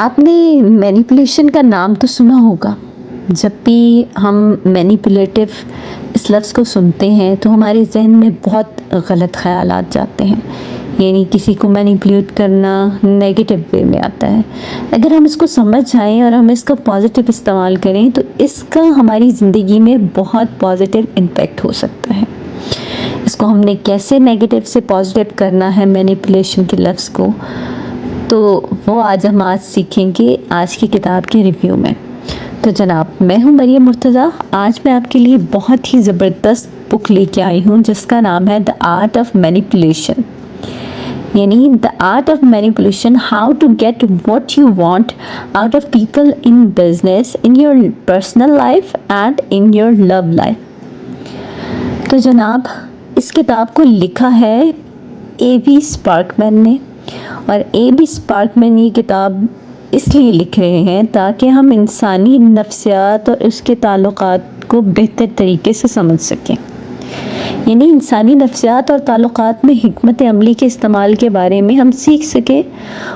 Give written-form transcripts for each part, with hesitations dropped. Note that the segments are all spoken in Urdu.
آپ نے مینیپولیشن کا نام تو سنا ہوگا. جب بھی ہم مینیپولیٹو اس لفظ کو سنتے ہیں تو ہمارے ذہن میں بہت غلط خیالات جاتے ہیں. یعنی کسی کو مینیپولیٹ کرنا نیگیٹو وے میں آتا ہے. اگر ہم اس کو سمجھ جائیں اور ہم اس کا پازیٹیو استعمال کریں تو اس کا ہماری زندگی میں بہت پازیٹیو امپیکٹ ہو سکتا ہے. اس کو ہم نے کیسے نیگیٹو سے پازیٹیو کرنا ہے مینیپولیشن کے لفظ کو، تو وہ آج سیکھیں گے آج کی کتاب کے ریویو میں. تو جناب، میں ہوں مریم مرتضیٰ. آج میں آپ کے لیے بہت ہی زبردست بک لے کے آئی ہوں جس کا نام ہے دا آرٹ آف مینیپولیشن. یعنی the art of manipulation, how to get what you want out of people in business, in your personal life and in your love life. تو جناب، اس کتاب کو لکھا ہے اے بی اسپارکمین نے. اور اے بی اسپارکمین یہ کتاب اس لیے لکھ رہے ہیں تاکہ ہم انسانی نفسیات اور اس کے تعلقات کو بہتر طریقے سے سمجھ سکیں. یعنی انسانی نفسیات اور تعلقات میں حکمت عملی کے استعمال کے بارے میں ہم سیکھ سکیں.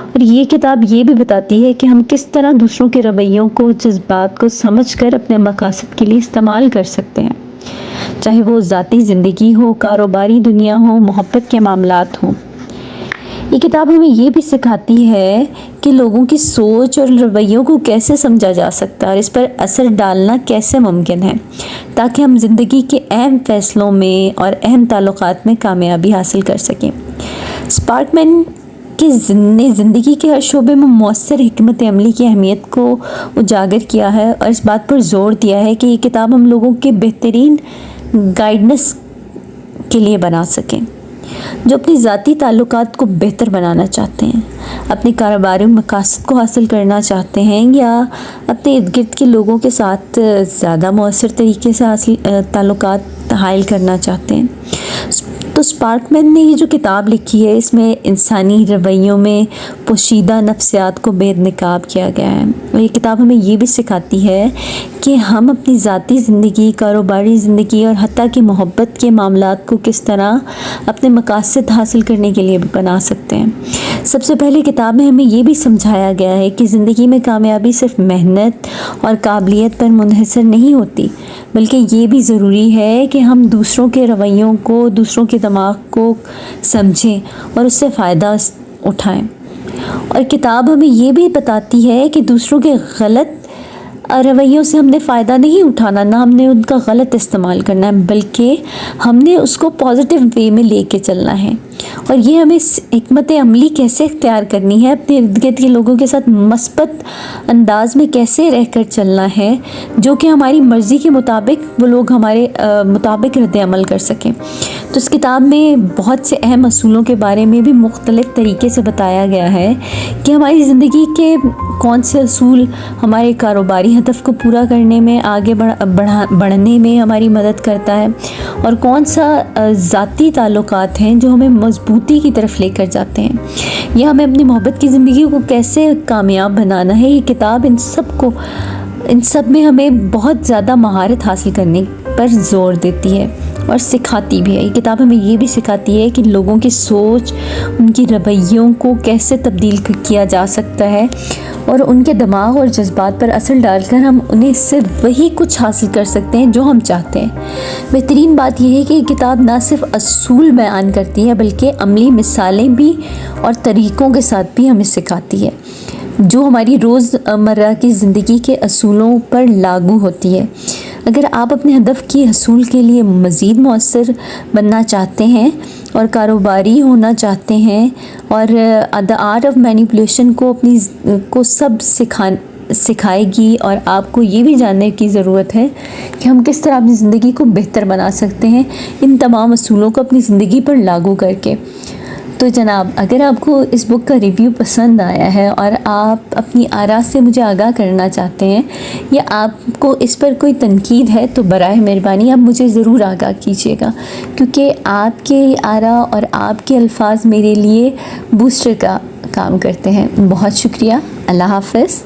اور یہ کتاب یہ بھی بتاتی ہے کہ ہم کس طرح دوسروں کے رویوں کو، جذبات کو سمجھ کر اپنے مقاصد کے لیے استعمال کر سکتے ہیں، چاہے وہ ذاتی زندگی ہو، کاروباری دنیا ہو، محبت کے معاملات ہوں. یہ کتاب ہمیں یہ بھی سکھاتی ہے کہ لوگوں کی سوچ اور رویوں کو کیسے سمجھا جا سکتا ہے اور اس پر اثر ڈالنا کیسے ممکن ہے، تاکہ ہم زندگی کے اہم فیصلوں میں اور اہم تعلقات میں کامیابی حاصل کر سکیں. اسپارکمین کی نے زندگی کے ہر شعبے میں مؤثر حکمت عملی کی اہمیت کو اجاگر کیا ہے اور اس بات پر زور دیا ہے کہ یہ کتاب ہم لوگوں کے بہترین گائیڈنس کے لیے بنا سکیں، جو اپنی ذاتی تعلقات کو بہتر بنانا چاہتے ہیں، اپنے کاروباری مقاصد کو حاصل کرنا چاہتے ہیں یا اپنے ارد گرد کے لوگوں کے ساتھ زیادہ مؤثر طریقے سے تعلقات حائل کرنا چاہتے ہیں. تو اسپارکمین نے یہ جو کتاب لکھی ہے اس میں انسانی رویوں میں پوشیدہ نفسیات کو بے نقاب کیا گیا ہے. اور یہ کتاب ہمیں یہ بھی سکھاتی ہے کہ ہم اپنی ذاتی زندگی، کاروباری زندگی اور حتیٰ کہ محبت کے معاملات کو کس طرح اپنے مقاصد حاصل کرنے کے لیے بنا سکتے ہیں. سب سے پہلے کتاب میں ہمیں یہ بھی سمجھایا گیا ہے کہ زندگی میں کامیابی صرف محنت اور قابلیت پر منحصر نہیں ہوتی، بلکہ یہ بھی ضروری ہے کہ ہم دوسروں کے رویوں کو، دوسروں کے دماغ کو سمجھیں اور اس سے فائدہ اٹھائیں. اور کتاب ہمیں یہ بھی بتاتی ہے کہ دوسروں کے غلط رویوں سے ہم نے فائدہ نہیں اٹھانا، نہ ہم نے ان کا غلط استعمال کرنا ہے، بلکہ ہم نے اس کو پازیٹیو وے میں لے کے چلنا ہے. اور یہ ہمیں حکمت عملی کیسے اختیار کرنی ہے، اپنے ارد گرد کے لوگوں کے ساتھ مثبت انداز میں کیسے رہ کر چلنا ہے، جو کہ ہماری مرضی کے مطابق وہ لوگ ہمارے مطابق رد عمل کر سکیں. تو اس کتاب میں بہت سے اہم اصولوں کے بارے میں بھی مختلف طریقے سے بتایا گیا ہے کہ ہماری زندگی کے کون سے اصول ہمارے کاروباری ہدف کو پورا کرنے میں، آگے بڑھنے میں ہماری مدد کرتا ہے، اور کون سا ذاتی تعلقات ہیں جو ہمیں مضبوطی کی طرف لے کر جاتے ہیں، یا ہمیں اپنی محبت کی زندگی کو کیسے کامیاب بنانا ہے. یہ کتاب ان سب میں ہمیں بہت زیادہ مہارت حاصل کرنے پر زور دیتی ہے اور سکھاتی بھی ہے. یہ کتاب ہمیں یہ بھی سکھاتی ہے کہ لوگوں کی سوچ، ان کی رویوں کو کیسے تبدیل کیا جا سکتا ہے اور ان کے دماغ اور جذبات پر اثر ڈال کر ہم انہیں سے وہی کچھ حاصل کر سکتے ہیں جو ہم چاہتے ہیں. بہترین بات یہ ہے کہ یہ کتاب نہ صرف اصول بیان کرتی ہے بلکہ عملی مثالیں بھی اور طریقوں کے ساتھ بھی ہمیں سکھاتی ہے جو ہماری روز مرہ کی زندگی کے اصولوں پر لاگو ہوتی ہے. اگر آپ اپنے ہدف کی حصول کے لیے مزید مؤثر بننا چاہتے ہیں اور کاروباری ہونا چاہتے ہیں، اور دا آرٹ آف مینیپولیشن کو سب سکھائے گی، اور آپ کو یہ بھی جاننے کی ضرورت ہے کہ ہم کس طرح اپنی زندگی کو بہتر بنا سکتے ہیں ان تمام اصولوں کو اپنی زندگی پر لاگو کر کے. تو جناب، اگر آپ کو اس بک کا ریویو پسند آیا ہے اور آپ اپنی آراء سے مجھے آگاہ کرنا چاہتے ہیں یا آپ کو اس پر کوئی تنقید ہے تو براہ مہربانی آپ مجھے ضرور آگاہ کیجیے گا، کیونکہ آپ کے آراء اور آپ کے الفاظ میرے لیے بوسٹر کا کام کرتے ہیں. بہت شکریہ. اللہ حافظ.